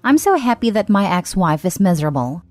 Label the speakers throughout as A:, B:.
A: I'm so happy that my ex-wife is miserable.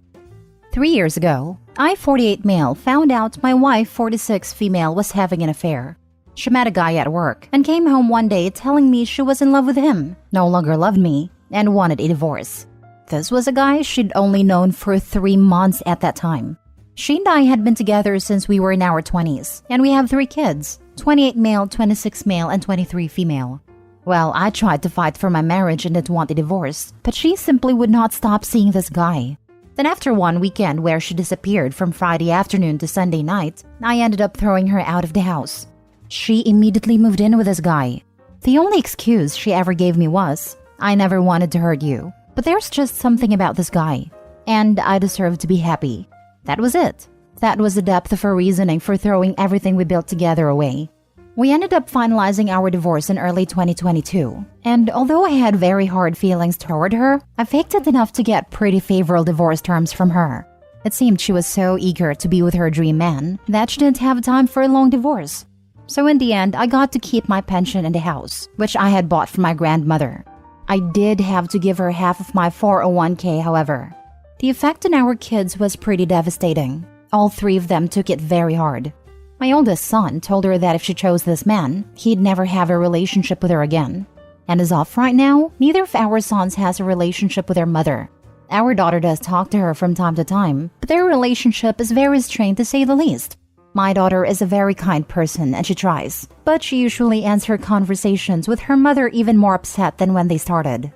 A: 3 years ago, I, 48 male, found out my wife, 46 female, was having an affair. She met a guy at work and came home one day telling me she was in love with him, no longer loved me, and wanted a divorce. This was a guy she'd only known for 3 months at that time. She and I had been together since we were in our 20s, and we have 3 kids, 28 male, 26 male, and 23 female. Well, I tried to fight for my marriage and didn't want a divorce, but she simply would not stop seeing this guy. Then after one weekend where she disappeared from Friday afternoon to Sunday night, I ended up throwing her out of the house. She immediately moved in with this guy. The only excuse she ever gave me was, "I never wanted to hurt you, but there's just something about this guy, and I deserve to be happy." That was it. That was the depth of her reasoning for throwing everything we built together away. We ended up finalizing our divorce in early 2022, and although I had very hard feelings toward her, I faked it enough to get pretty favorable divorce terms from her. It seemed she was so eager to be with her dream man that she didn't have time for a long divorce. So in the end, I got to keep my pension in the house, which I had bought from my grandmother. I did have to give her half of my 401k, however. The effect on our kids was pretty devastating. All 3 of them took it very hard. My oldest son told her that if she chose this man, he'd never have a relationship with her again. And as of right now, neither of our sons has a relationship with their mother. Our daughter does talk to her from time to time, but their relationship is very strained to say the least. My daughter is a very kind person and she tries, but she usually ends her conversations with her mother even more upset than when they started.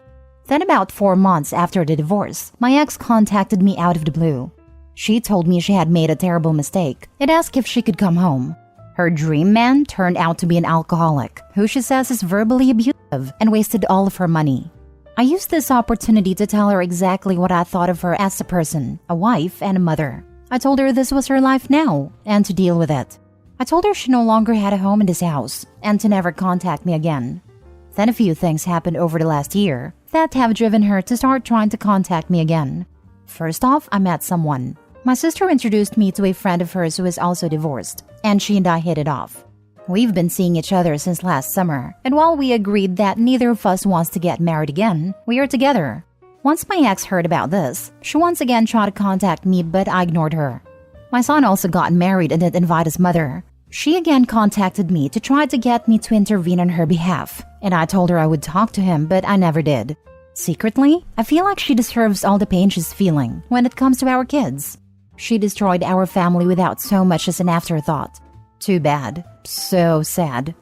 A: Then about 4 months after the divorce, my ex contacted me out of the blue. She told me she had made a terrible mistake and asked if she could come home. Her dream man turned out to be an alcoholic who she says is verbally abusive and wasted all of her money. I used this opportunity to tell her exactly what I thought of her as a person, a wife, and a mother. I told her this was her life now and to deal with it. I told her she no longer had a home in this house and to never contact me again. Then a few things happened over the last year that have driven her to start trying to contact me again. First off, I met someone. My sister introduced me to a friend of hers who is also divorced, and she and I hit it off. We've been seeing each other since last summer, and while we agreed that neither of us wants to get married again, we are together. Once my ex heard about this, she once again tried to contact me, but I ignored her. My son also got married and didn't invite his mother. She again contacted me to try to get me to intervene on her behalf, and I told her I would talk to him, but I never did. Secretly, I feel like she deserves all the pain she's feeling when it comes to our kids. She destroyed our family without so much as an afterthought. Too bad. So sad.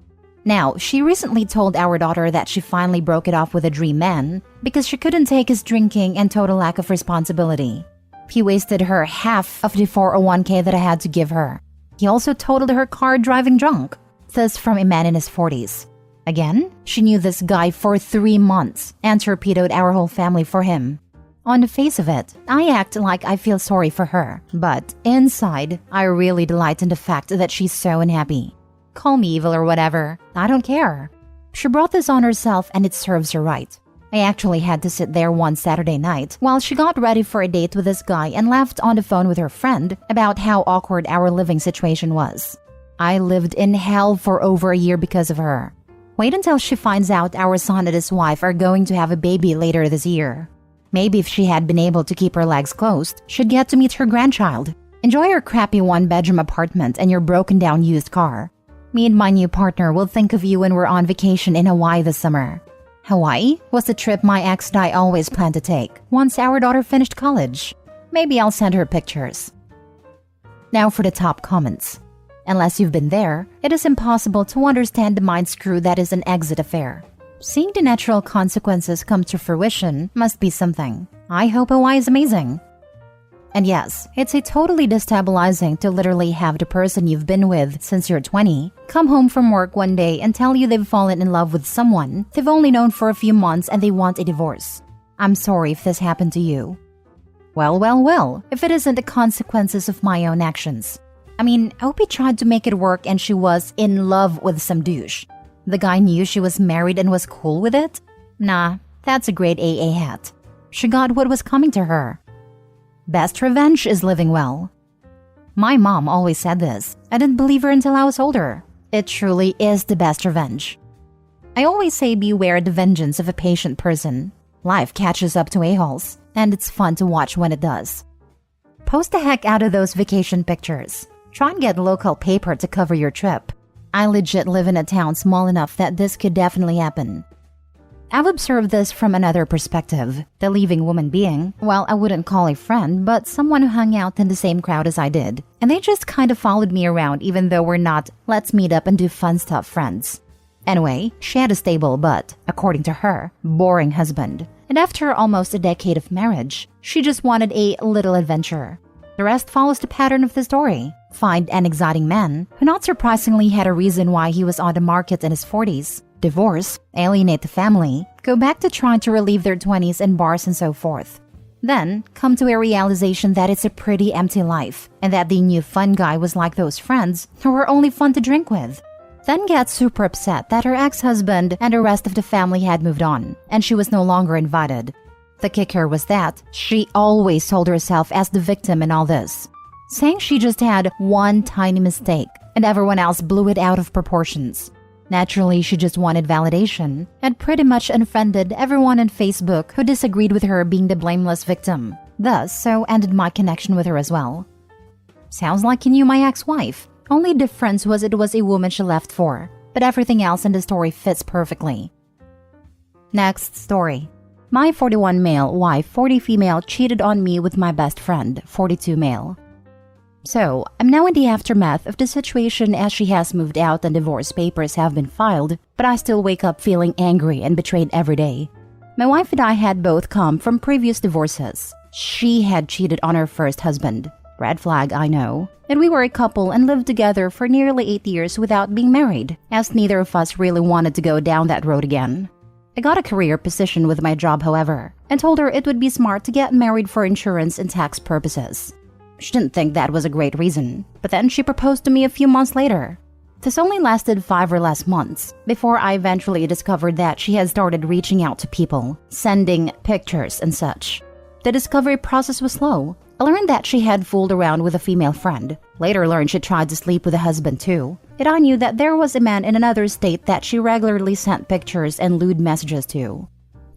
A: Now, she recently told our daughter that she finally broke it off with a dream man because she couldn't take his drinking and total lack of responsibility. He wasted her half of the 401k that I had to give her. He also totaled her car driving drunk. This from a man in his 40s. Again, she knew this guy for 3 months and torpedoed our whole family for him. On the face of it, I act like I feel sorry for her, but inside, I really delight in the fact that she's so unhappy. Call me evil or whatever, I don't care. She brought this on herself and it serves her right. I actually had to sit there one Saturday night while she got ready for a date with this guy and laughed on the phone with her friend about how awkward our living situation was. I lived in hell for over a year because of her. Wait until she finds out our son and his wife are going to have a baby later this year. Maybe if she had been able to keep her legs closed, she'd get to meet her grandchild. Enjoy your crappy 1-bedroom apartment and your broken down used car. Me and my new partner will think of you when we're on vacation in Hawaii this summer. Hawaii was the trip my ex and I always planned to take once our daughter finished college. Maybe I'll send her pictures. Now for the top comments. Unless you've been there, it is impossible to understand the mind screw that is an exit affair. Seeing the natural consequences come to fruition must be something. I hope Hawaii is amazing. And yes, it's a totally destabilizing to literally have the person you've been with since you're 20 come home from work one day and tell you they've fallen in love with someone they've only known for a few months and they want a divorce. I'm sorry if this happened to you. Well, if it isn't the consequences of my own actions. I mean, Opie tried to make it work and she was in love with some douche. The guy knew she was married and was cool with it? Nah, that's a great AA hat. She got what was coming to her. Best revenge is living well. My mom always said this. I didn't believe her until I was older. It truly is the best revenge. I always say beware the vengeance of a patient person. Life catches up to a-holes, and it's fun to watch when it does. Post the heck out of those vacation pictures. Try and get local paper to cover your trip. I legit live in a town small enough that this could definitely happen. I've observed this from another perspective. The leaving woman being, well, I wouldn't call a friend, but someone who hung out in the same crowd as I did. And they just kind of followed me around even though we're not let's meet up and do fun stuff friends. Anyway, she had a stable but, according to her, boring husband. And after almost a decade of marriage, she just wanted a little adventure. The rest follows the pattern of the story. Find an exciting man who not surprisingly had a reason why he was on the market in his 40s. Divorce, alienate the family, go back to trying to relive their 20s in bars and so forth. Then, come to a realization that it's a pretty empty life and that the new fun guy was like those friends who were only fun to drink with. Then get super upset that her ex-husband and the rest of the family had moved on and she was no longer invited. The kicker was that she always told herself as the victim in all this, saying she just had one tiny mistake and everyone else blew it out of proportions. Naturally, she just wanted validation and pretty much unfriended everyone on Facebook who disagreed with her being the blameless victim. Thus, so ended my connection with her as well. Sounds like you knew my ex-wife. Only difference was it was a woman she left for, but everything else in the story fits perfectly. Next story. My 41 male wife, 40 female, cheated on me with my best friend, 42 male. So, I'm now in the aftermath of the situation as she has moved out and divorce papers have been filed, but I still wake up feeling angry and betrayed every day. My wife and I had both come from previous divorces. She had cheated on her first husband. Red flag, I know. And we were a couple and lived together for nearly 8 years without being married, as neither of us really wanted to go down that road again. I got a career position with my job, however, and told her it would be smart to get married for insurance and tax purposes. She didn't think that was a great reason, but then she proposed to me a few months later. This only lasted 5 or less months, before I eventually discovered that she had started reaching out to people, sending pictures and such. The discovery process was slow. I learned that she had fooled around with a female friend. Later learned she tried to sleep with a husband too. Yet I knew that there was a man in another state that she regularly sent pictures and lewd messages to.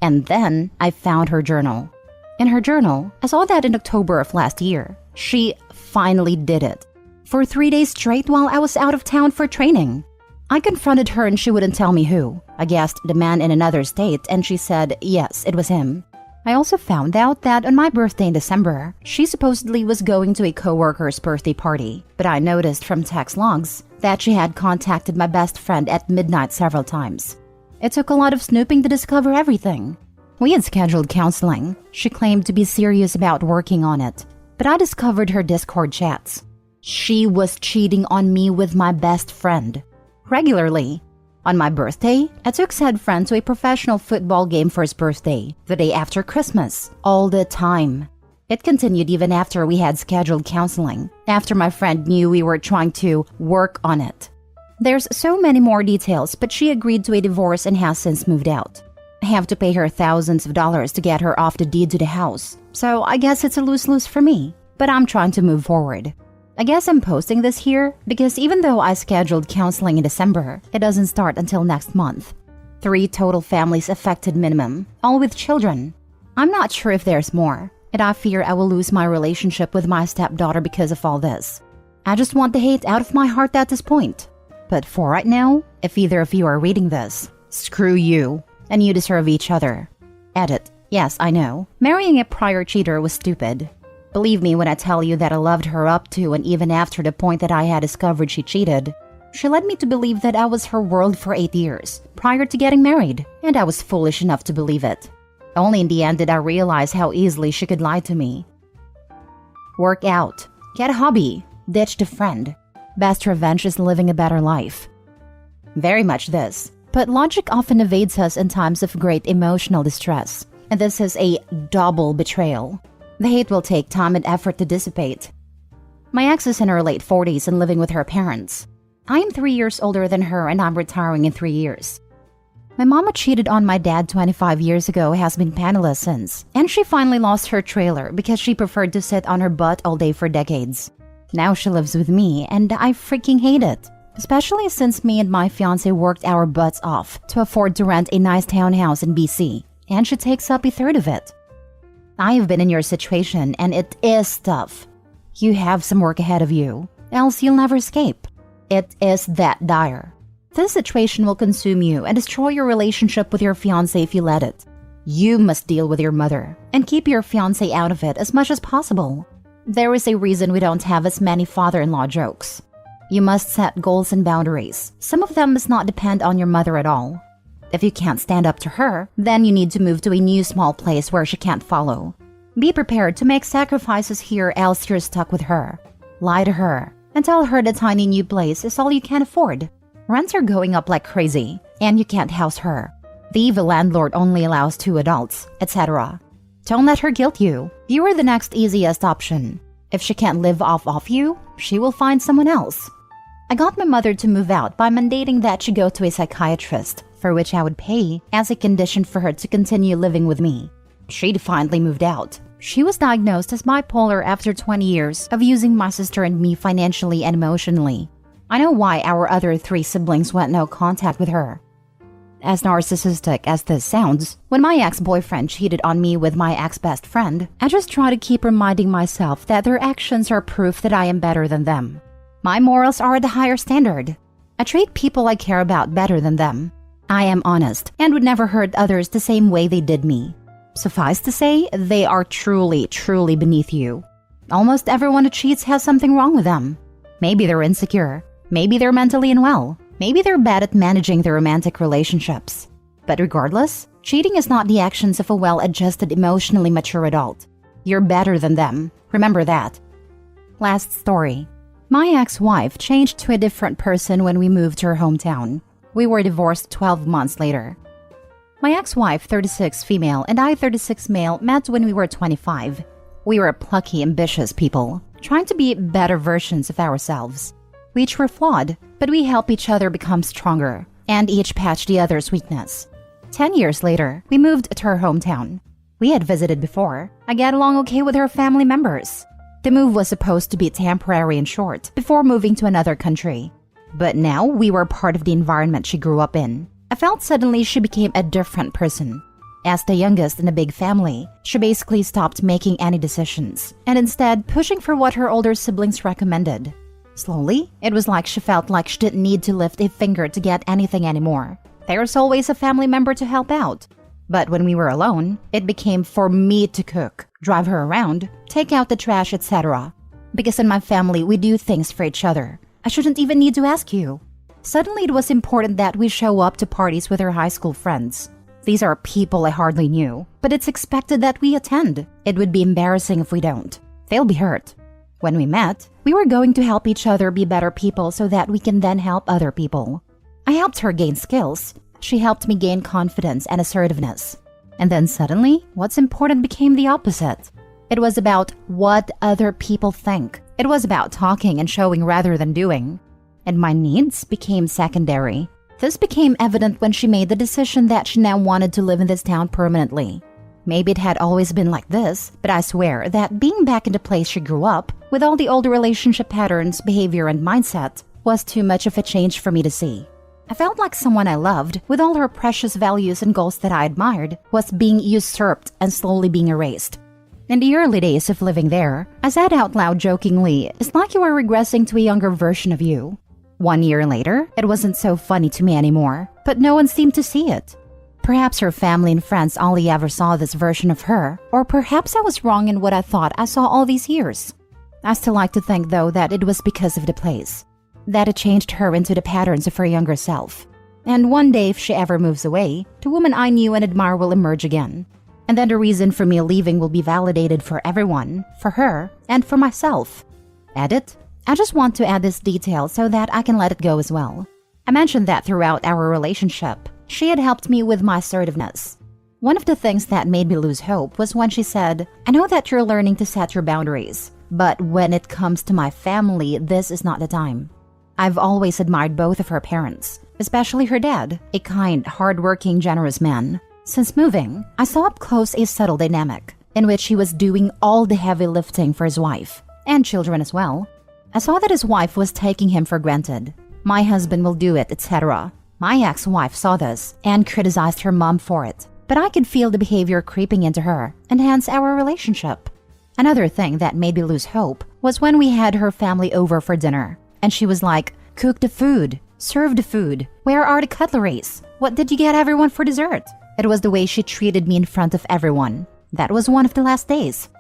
A: And then I found her journal. In her journal, I saw that in October of last year, she finally did it. For 3 days straight while I was out of town for training. I confronted her and she wouldn't tell me who. I guessed the man in another state and she said yes, it was him. I also found out that on my birthday in December, she supposedly was going to a coworker's birthday party, but I noticed from text logs that she had contacted my best friend at midnight several times. It took a lot of snooping to discover everything. We had scheduled counseling. She claimed to be serious about working on it, but I discovered her Discord chats. She was cheating on me with my best friend. Regularly. On my birthday, I took said friend to a professional football game for his birthday, the day after Christmas, all the time. It continued even after we had scheduled counseling, after my friend knew we were trying to work on it. There's so many more details, but she agreed to a divorce and has since moved out. I have to pay her thousands of dollars to get her off the deed to the house, so I guess it's a lose-lose for me, but I'm trying to move forward. I guess I'm posting this here because even though I scheduled counseling in December, it doesn't start until next month. 3 total families affected minimum, all with children. I'm not sure if there's more, and I fear I will lose my relationship with my stepdaughter because of all this. I just want the hate out of my heart at this point. But for right now, if either of you are reading this, screw you, and you deserve each other. Edit. Yes, I know. Marrying a prior cheater was stupid. Believe me when I tell you that I loved her up to and even after the point that I had discovered she cheated. She led me to believe that I was her world for 8 years, prior to getting married, and I was foolish enough to believe it. Only in the end did I realize how easily she could lie to me. Work out. Get a hobby. Ditch the friend. Best revenge is living a better life. Very much this. But logic often evades us in times of great emotional distress, and this is a double betrayal. The hate will take time and effort to dissipate. My ex is in her late 40s and living with her parents. I am 3 years older than her and I'm retiring in 3 years. My mama cheated on my dad 25 years ago, has been penniless since, and she finally lost her trailer because she preferred to sit on her butt all day for decades. Now she lives with me and I freaking hate it. especially since me and my fiancé worked our butts off to afford to rent a nice townhouse in BC, and she takes up a third of it. I have been in your situation, and it is tough. You have some work ahead of you, else you'll never escape. It is that dire. This situation will consume you and destroy your relationship with your fiancé if you let it. You must deal with your mother and keep your fiancé out of it as much as possible. There is a reason we don't have as many father-in-law jokes. You must set goals and boundaries. Some of them must not depend on your mother at all. If you can't stand up to her, then you need to move to a new small place where she can't follow. Be prepared to make sacrifices here, else you're stuck with her. Lie to her and tell her the tiny new place is all you can afford. Rents are going up like crazy, and you can't house her. The evil landlord only allows 2 adults, etc. Don't let her guilt you. You are the next easiest option. If she can't live off you, she will find someone else. I got my mother to move out by mandating that she go to a psychiatrist, for which I would pay as a condition for her to continue living with me. She defiantly moved out. She was diagnosed as bipolar after 20 years of using my sister and me financially and emotionally. I know why our other 3 siblings went no contact with her. As narcissistic as this sounds, when my ex-boyfriend cheated on me with my ex-best friend, I just try to keep reminding myself that their actions are proof that I am better than them. My morals are the higher standard. I treat people I care about better than them. I am honest and would never hurt others the same way they did me. Suffice to say, they are truly, truly beneath you. Almost everyone who cheats has something wrong with them. Maybe they're insecure. Maybe they're mentally unwell. Maybe they're bad at managing their romantic relationships. But regardless, cheating is not the actions of a well-adjusted, emotionally mature adult. You're better than them. Remember that. Last story. My ex-wife changed to a different person when we moved to her hometown. We were divorced 12 months later. My ex-wife, 36 female, and I, 36 male, met when we were 25. We were plucky, ambitious people, trying to be better versions of ourselves. We each were flawed, but we help each other become stronger, and each patch the other's weakness. 10 years later, we moved to her hometown. We had visited before. I get along okay with her family members. The move was supposed to be temporary and short, before moving to another country. But now we were part of the environment she grew up in. I felt suddenly she became a different person. As the youngest in a big family, she basically stopped making any decisions, and instead pushing for what her older siblings recommended. Slowly, it was like she felt like she didn't need to lift a finger to get anything anymore. There's always a family member to help out. But when we were alone, it became for me to cook, drive her around, take out the trash, etc. Because in my family, we do things for each other. I shouldn't even need to ask you. Suddenly, it was important that we show up to parties with her high school friends. These are people I hardly knew, but it's expected that we attend. It would be embarrassing if we don't. They'll be hurt. When we met, we were going to help each other be better people so that we can then help other people. I helped her gain skills. She helped me gain confidence and assertiveness. And then suddenly, what's important became the opposite. It was about what other people think. It was about talking and showing rather than doing. And my needs became secondary. This became evident when she made the decision that she now wanted to live in this town permanently. Maybe it had always been like this, but I swear that being back in the place she grew up, with all the older relationship patterns, behavior, and mindset, was too much of a change for me to see. I felt like someone I loved, with all her precious values and goals that I admired, was being usurped and slowly being erased. In the early days of living there, I said out loud jokingly, "It's like you are regressing to a younger version of you." 1 year later, it wasn't so funny to me anymore, but no one seemed to see it. Perhaps her family and friends only ever saw this version of her, or perhaps I was wrong in what I thought I saw all these years. I still like to think, though, that it was because of the place, that it changed her into the patterns of her younger self. And one day, if she ever moves away, the woman I knew and admire will emerge again. And then the reason for me leaving will be validated for everyone, for her, and for myself. Edit. I just want to add this detail so that I can let it go as well. I mentioned that throughout our relationship, she had helped me with my assertiveness. One of the things that made me lose hope was when she said, "I know that you're learning to set your boundaries, but when it comes to my family, this is not the time." I've always admired both of her parents, especially her dad, a kind, hardworking, generous man. Since moving, I saw up close a subtle dynamic in which he was doing all the heavy lifting for his wife, and children as well. I saw that his wife was taking him for granted. My husband will do it, etc. My ex-wife saw this and criticized her mom for it, but I could feel the behavior creeping into her and hence our relationship. Another thing that made me lose hope was when we had her family over for dinner, and she was like, "Cook the food, serve the food, where are the cutleries? What did you get everyone for dessert?" It was the way she treated me in front of everyone. That was one of the last days.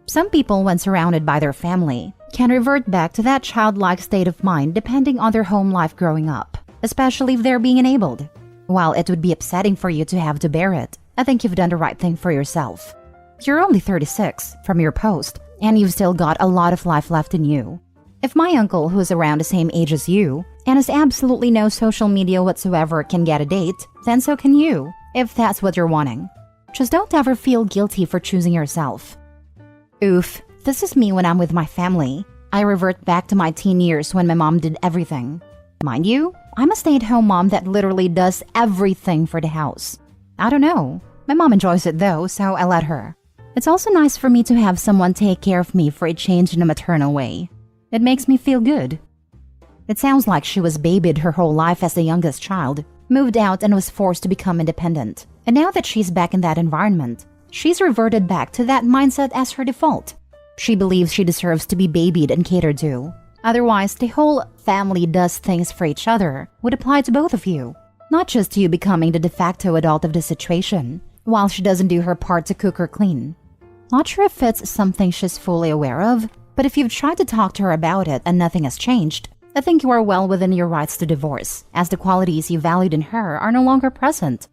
A: Some people, when surrounded by their family, can revert back to that childlike state of mind depending on their home life growing up, especially if they're being enabled. While it would be upsetting for you to have to bear it, I think you've done the right thing for yourself. You're only 36 from your post, and you've still got a lot of life left in you. If my uncle, who's around the same age as you, and has absolutely no social media whatsoever, can get a date, then so can you, if that's what you're wanting. Just don't ever feel guilty for choosing yourself. Oof, this is me when I'm with my family. I revert back to my teen years when my mom did everything. Mind you, I'm a stay-at-home mom that literally does everything for the house. I don't know. My mom enjoys it though, so I let her. It's also nice for me to have someone take care of me for a change in a maternal way. It makes me feel good. It sounds like she was babied her whole life as the youngest child, moved out and was forced to become independent. And now that she's back in that environment, she's reverted back to that mindset as her default. She believes she deserves to be babied and catered to. Otherwise, the whole family does things for each other would apply to both of you, not just you becoming the de facto adult of the situation, while she doesn't do her part to cook or clean. Not sure if it's something she's fully aware of, but if you've tried to talk to her about it and nothing has changed, I think you are well within your rights to divorce, as the qualities you valued in her are no longer present.